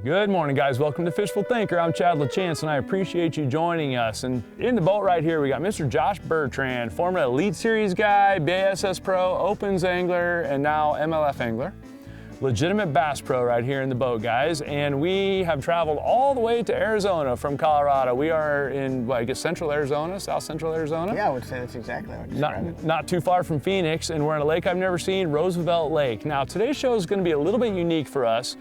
Good morning, guys. Welcome to Fishful Thinker. I'm Chad LaChance, and I appreciate you joining us. And in the boat right here, we got Mr. Josh Bertrand, former Elite Series guy, BASS Pro, Opens angler, and now MLF angler. Legitimate bass pro right here in the boat, guys. And we have traveled all the way to Arizona from Colorado. We are in, well, I guess, central Arizona, south central Arizona. Yeah, I would say that's exactly how I describe it. Not too far from Phoenix, and we're in a lake I've never seen, Roosevelt Lake. Now, today's show is going to be a little bit unique for us,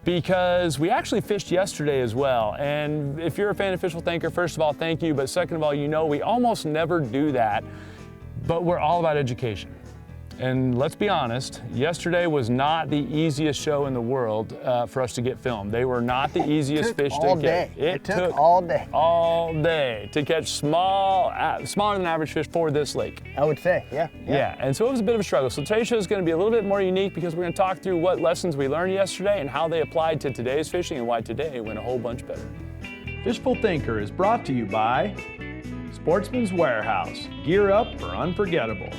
because we actually fished yesterday as well. And if you're a fan of Fishful Thinker, first of all, thank you. But second of all, you know we almost never do that, but we're all about education. And let's be honest, yesterday was not the easiest show in the world for us to get filmed. They were not the easiest fish to get. It took all day. All day to catch smaller than average fish for this lake. I would say, yeah. Yeah, and so it was a bit of a struggle. So today's show is going to be a little bit more unique because we're going to talk through what lessons we learned yesterday and how they applied to today's fishing and why today went a whole bunch better. Fishful Thinker is brought to you by Sportsman's Warehouse. Gear up for unforgettable.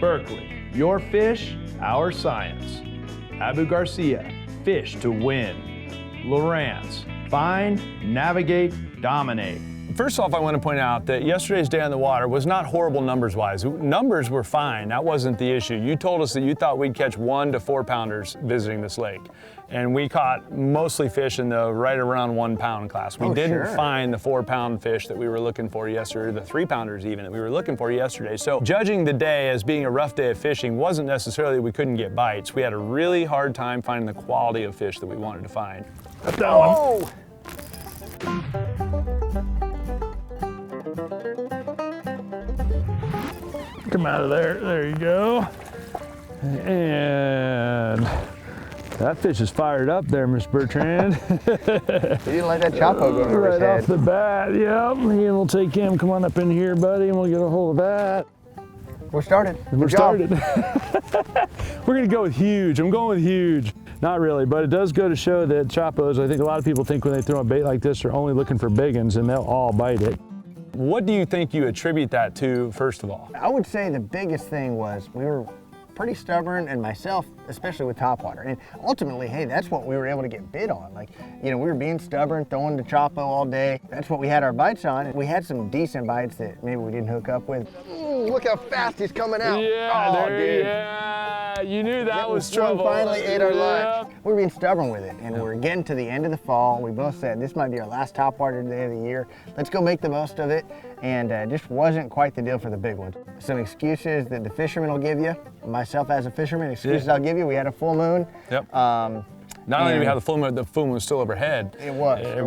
Berkeley, your fish, our science. Abu Garcia, fish to win. Lawrence, find, navigate, dominate. First off, I want to point out that yesterday's day on the water was not horrible numbers-wise. Numbers were fine. That wasn't the issue. You told us that you thought we'd catch 1 to 4 pounders visiting this lake. And we caught mostly fish in the right around 1 pound class. We didn't find the 4 pound fish that we were looking for yesterday, or the 3 pounders even that we were looking for yesterday. So judging the day as being a rough day of fishing wasn't necessarily that we couldn't get bites. We had a really hard time finding the quality of fish that we wanted to find. Got that one. Come out of there. There you go. And that fish is fired up there, Mr. Bertrand. You didn't let that Chapo go over his head. Right off the bat, yep. And we'll take him. Come on up in here, buddy, and we'll get a hold of that. We're started. We're started. We're going to go with huge. I'm going with huge. Not really, but it does go to show that Chapos, I think a lot of people think when they throw a bait like this, they're only looking for big ones, and they'll all bite it. What do you think you attribute that to, first of all? I would say the biggest thing was we were pretty stubborn, and myself, especially with topwater. And ultimately, hey, that's what we were able to get bit on. Like, you know, we were being stubborn, throwing the Chapo all day. That's what we had our bites on. We had some decent bites that maybe we didn't hook up with. Look how fast he's coming out. Yeah, dude. Yeah, you knew that was trouble. One finally ate our lunch. We were being stubborn with it, and we're getting to the end of the fall. We both said this might be our last topwater day of the year. Let's go make the most of it. And it just wasn't quite the deal for the big ones. Some excuses that the fishermen will give you. Myself as a fisherman, excuses I'll give you. We had a full moon. Yep. Not only did we have the full moon was still overhead. It was. It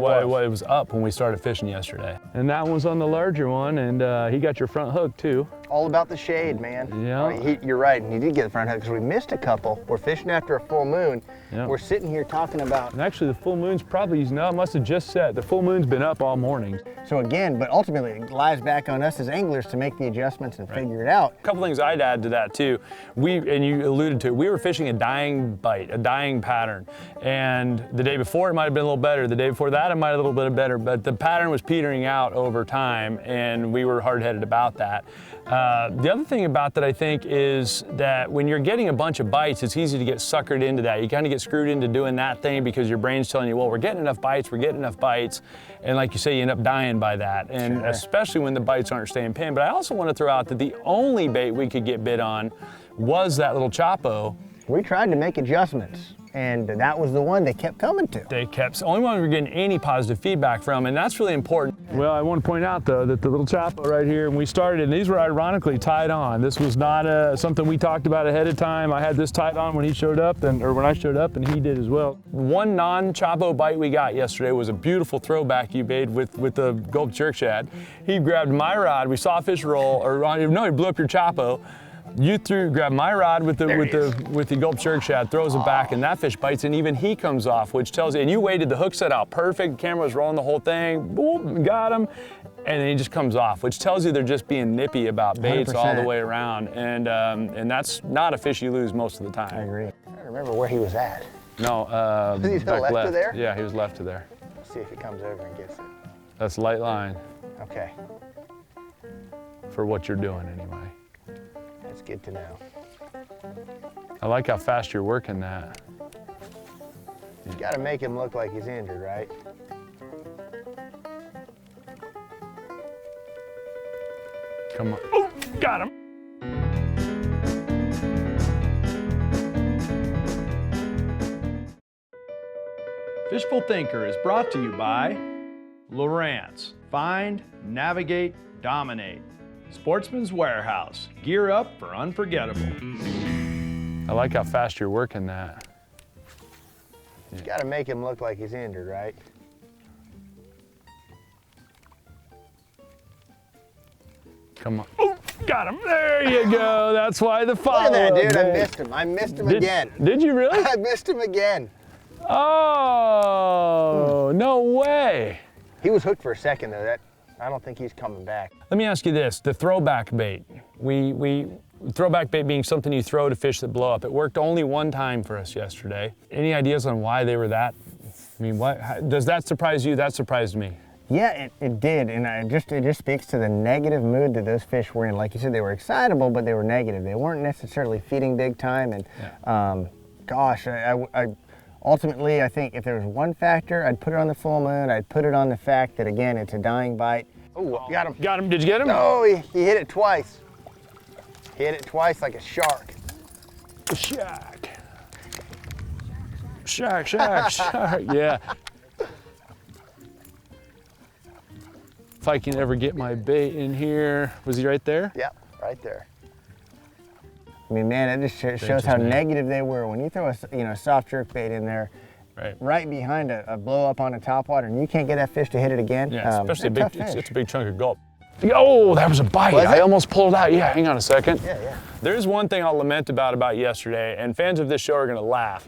was up when we started fishing yesterday. And that one's on the larger one, and he got your front hook too. All about the shade, man. Yeah. You're right, and he did get the front hook because we missed a couple. We're fishing after a full moon. Yep. We're sitting here talking about. And actually, the full moon's probably, no, it must have just set. The full moon's been up all morning. So again, but ultimately it lies back on us as anglers to make the adjustments and figure it out. A couple things I'd add to that too. And you alluded to it, we were fishing a dying bite, a dying pattern. And the day before it might have been a little better. The day before that it might have been a little bit better, but the pattern was petering out over time, and we were hard-headed about that. The other thing about that, I think, is that when you're getting a bunch of bites, it's easy to get suckered into that. You kind of get screwed into doing that thing because your brain's telling you, well, we're getting enough bites, and like you say, you end up dying by that, and especially when the bites aren't staying pinned. But I also want to throw out that the only bait we could get bit on was that little Chapo. We tried to make adjustments, and that was the one they kept coming to. The only one we were getting any positive feedback from, and that's really important. Well, I want to point out though that the little Chapo right here, when we started, and these were ironically tied on. This was not something we talked about ahead of time. I had this tied on when he showed up, or when I showed up, and he did as well. One non-Chapo bite we got yesterday was a beautiful throwback you made with the Gulp jerk shad. He grabbed my rod, we saw a fish roll, he blew up your Chapo. You grabbed my rod with the Gulp jerk shad, throws it back, and that fish bites, and even he comes off, which tells you, and you waited, the hook set out perfect, camera was rolling the whole thing, boom, got him, and then he just comes off, which tells you they're just being nippy about baits 100%. All the way around, and that's not a fish you lose most of the time. I agree. I don't remember where he was at. No, Is he back left to there? Yeah, he was left to there. Let's see if he comes over and gets it. That's light line. Okay. For what you're doing anyway. That's good to know. I like how fast you're working that. You gotta make him look like he's injured, right? Come on. Oh, got him. Fishful Thinker is brought to you by Lowrance. Find, navigate, dominate. Sportsman's Warehouse. Gear up for unforgettable. I like how fast you're working that. You gotta make him look like he's injured, right? Come on. Oh, got him. There you go. That's why the follow. Look at that, dude. I missed him. I missed him again. Did you really? I missed him again. Oh, no way. He was hooked for a second, though. I don't think he's coming back. Let me ask you this, the throwback bait. Throwback bait being something you throw to fish that blow up. It worked only one time for us yesterday. Any ideas on why they were that? I mean, does that surprise you? That surprised me. Yeah, it did, and it just speaks to the negative mood that those fish were in. Like you said, they were excitable, but they were negative. They weren't necessarily feeding big time, and gosh, ultimately, I think if there was one factor, I'd put it on the full moon. I'd put it on the fact that, again, it's a dying bite. Oh, got him. Got him, did you get him? No, he hit it twice. He hit it twice like a shark. Shark. Shark, shark, shark, yeah. If I can ever get my bait in here. Was he right there? Yep, right there. I mean, man, it just shows how negative they were. When you throw a soft jerk bait in there, right behind a blow up on a topwater, and you can't get that fish to hit it again. Yeah, especially it's a big chunk of gulp. Oh, that was a bite. I almost pulled out. Yeah, hang on a second. Yeah. There's one thing I'll lament about yesterday, and fans of this show are gonna laugh.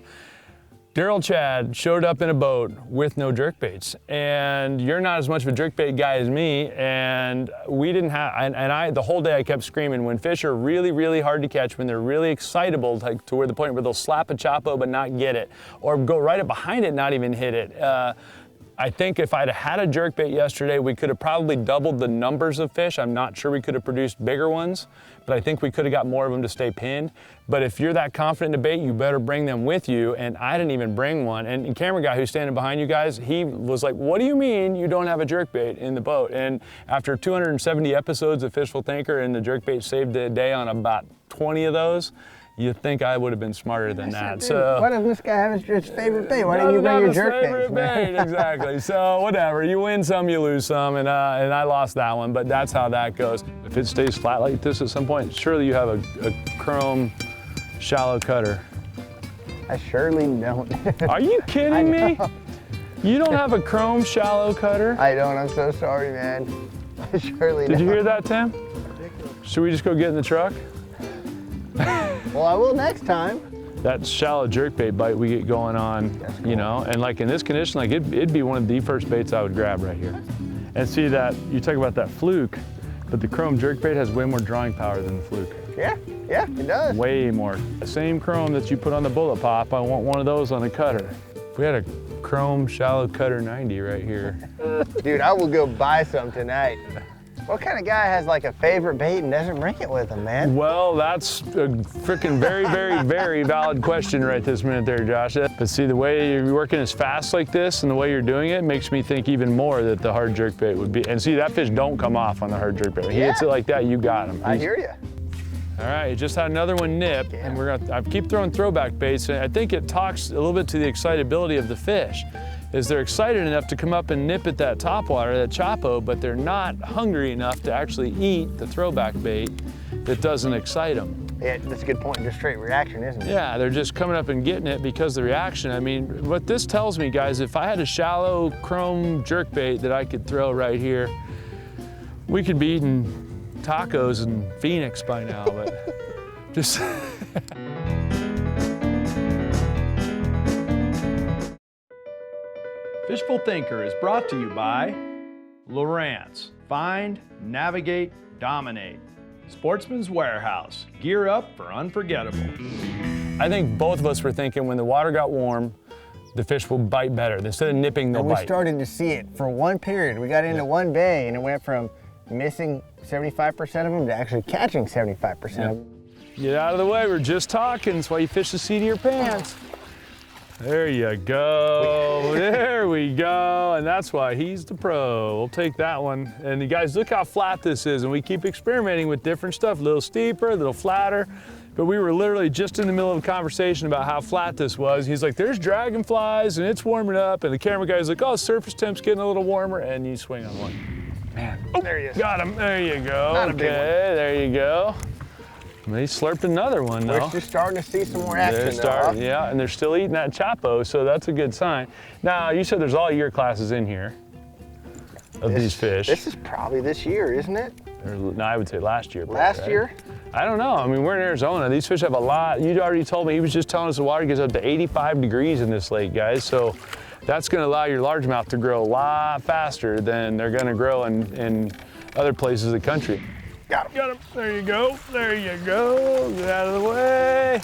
Daryl Chad showed up in a boat with no jerkbaits, and you're not as much of a jerkbait guy as me, and we didn't have, the whole day I kept screaming, when fish are really, really hard to catch, when they're really excitable, like to where the point where they'll slap a chopo but not get it, or go right up behind it, not even hit it. I think if I'd had a jerkbait yesterday, we could have probably doubled the numbers of fish. I'm not sure we could have produced bigger ones, but I think we could have got more of them to stay pinned. But if you're that confident in the bait, you better bring them with you, and I didn't even bring one. And the camera guy who's standing behind you guys, he was like, what do you mean you don't have a jerkbait in the boat? And after 270 episodes of Fishful Thinker, and the jerkbait saved the day on about 20 of those, you'd think I would have been smarter than that. So why doesn't this guy have his favorite bait? Why didn't you bring your jerk bait? Exactly. So whatever. You win some, you lose some, and I lost that one. But that's how that goes. If it stays flat like this at some point, surely you have a chrome shallow cutter. I surely don't. Are you kidding me? You don't have a chrome shallow cutter? I don't. I'm so sorry, man. I surely don't. Did you hear that, Tim? Should we just go get in the truck? Well, I will next time. That shallow jerkbait bite we get going on, cool. You know, and like in this condition, like it'd be one of the first baits I would grab right here. And see that, you talk about that fluke, but the chrome jerkbait has way more drawing power than the fluke. Yeah, it does. Way more. The same chrome that you put on the bullet pop, I want one of those on a cutter. We had a chrome shallow cutter 90 right here. Dude, I will go buy some tonight. What kind of guy has like a favorite bait and doesn't bring it with him, man? Well, that's a freaking very, very, very valid question right this minute there, Josh. But see, the way you're working as fast like this and the way you're doing it makes me think even more that the hard jerkbait would be. And see, that fish don't come off on the hard jerkbait. When he hits it like that, you got him. I hear you. All right, just had another one nip, and I keep throwing throwback baits, and I think it talks a little bit to the excitability of the fish. Is they're excited enough to come up and nip at that topwater, that chopo, but they're not hungry enough to actually eat the throwback bait that doesn't excite them. Yeah, that's a good point. Just straight reaction, isn't it? Yeah, they're just coming up and getting it because of the reaction. I mean, what this tells me, guys, if I had a shallow chrome jerkbait that I could throw right here, we could be eating tacos in Phoenix by now, but just... Fishful Thinker is brought to you by Lowrance. Find, navigate, dominate. Sportsman's Warehouse. Gear up for unforgettable. I think both of us were thinking when the water got warm, the fish will bite better. Instead of nipping, they'll bite. We started to see it for one period. We got into one bay and it went from missing 75% of them to actually catching 75% of them. Get out of the way, we're just talking. That's why you fish the seat of your pants. There you go. There we go. And that's why he's the pro. We'll take that one. And you guys, look how flat this is. And we keep experimenting with different stuff, a little steeper, a little flatter. But we were literally just in the middle of a conversation about how flat this was. He's like, there's dragonflies and it's warming up. And the camera guy's like, oh, surface temp's getting a little warmer. And you swing on one. Man, Oh, there he is. got him. There you go. Not a big one. Okay, there you go. And he slurped another one, though. We're just starting to see some more action, They're starting, yeah, and they're still eating that chapo, so that's a good sign. Now, you said there's all year classes in here of these fish. This is probably this year, isn't it? No, I would say last year. Last right? year? I don't know. I mean, we're in Arizona. These fish have a lot. You already told me, he was just telling us the water gets up to 85 degrees in this lake, guys. So that's going to allow your largemouth to grow a lot faster than they're going to grow in other places of the country. Got him. Got him. There you go. There you go. Get out of the way.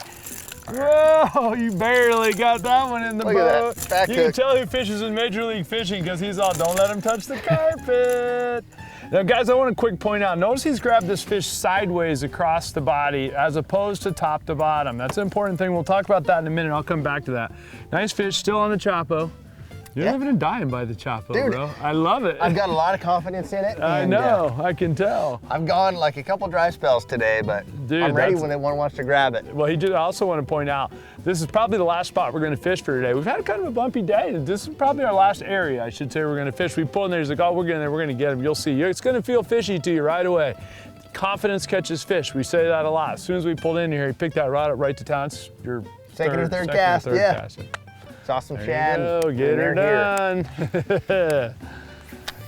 Whoa, you barely got that one in the Look boat. at that. Back You can hook. tell who fishes in Major League Fishing because he's all, don't let him touch the carpet. Now, guys, I want to quick point out, notice he's grabbed this fish sideways across the body as opposed to top to bottom. That's an important thing. We'll talk about that in a minute. I'll come back to that. Nice fish, still on the chapo. You're living and dying by the chapo, Dude, bro. I love it. I've got a lot of confidence in it. I and, know, I can tell. I've gone like a couple dry spells today, but Dude, I'm ready that's- when one wants to grab it. Well, I also want to point out, this is probably the last spot we're going to fish for today. We've had kind of a bumpy day. This is probably our last area, I should say, we're going to fish. We pull in there, he's like, oh, we're going to get him. You'll see. It's going to feel fishy to you right away. Confidence catches fish. We say that a lot. As soon as we pulled in here, he picked that rod up right to town. It's your Second or third second cast, third yeah. cast. Saw some There shad. you go, and get her they're here. done.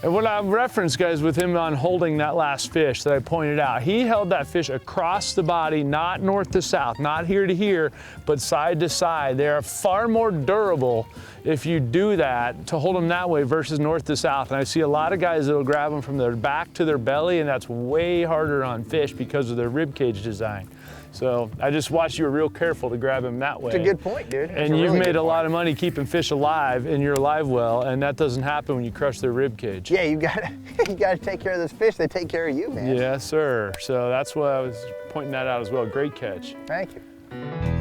And what I referenced, guys, with him on holding that last fish that I pointed out, he held that fish across the body, not north to south, not here to here, but side to side. They are far more durable if you do that, to hold them that way versus north to south. And I see a lot of guys that'll grab them from their back to their belly, and that's way harder on fish because of their rib cage design. So I just watched you were real careful to grab him that way. It's a good point, dude. It's And you've really made good a lot point. of money keeping fish alive in your live well, and that doesn't happen when you crush their rib cage. Yeah, you gotta take care of this fish. They take care of you, man. Yes, sir. So that's why I was pointing that out as well. Great catch. Thank you.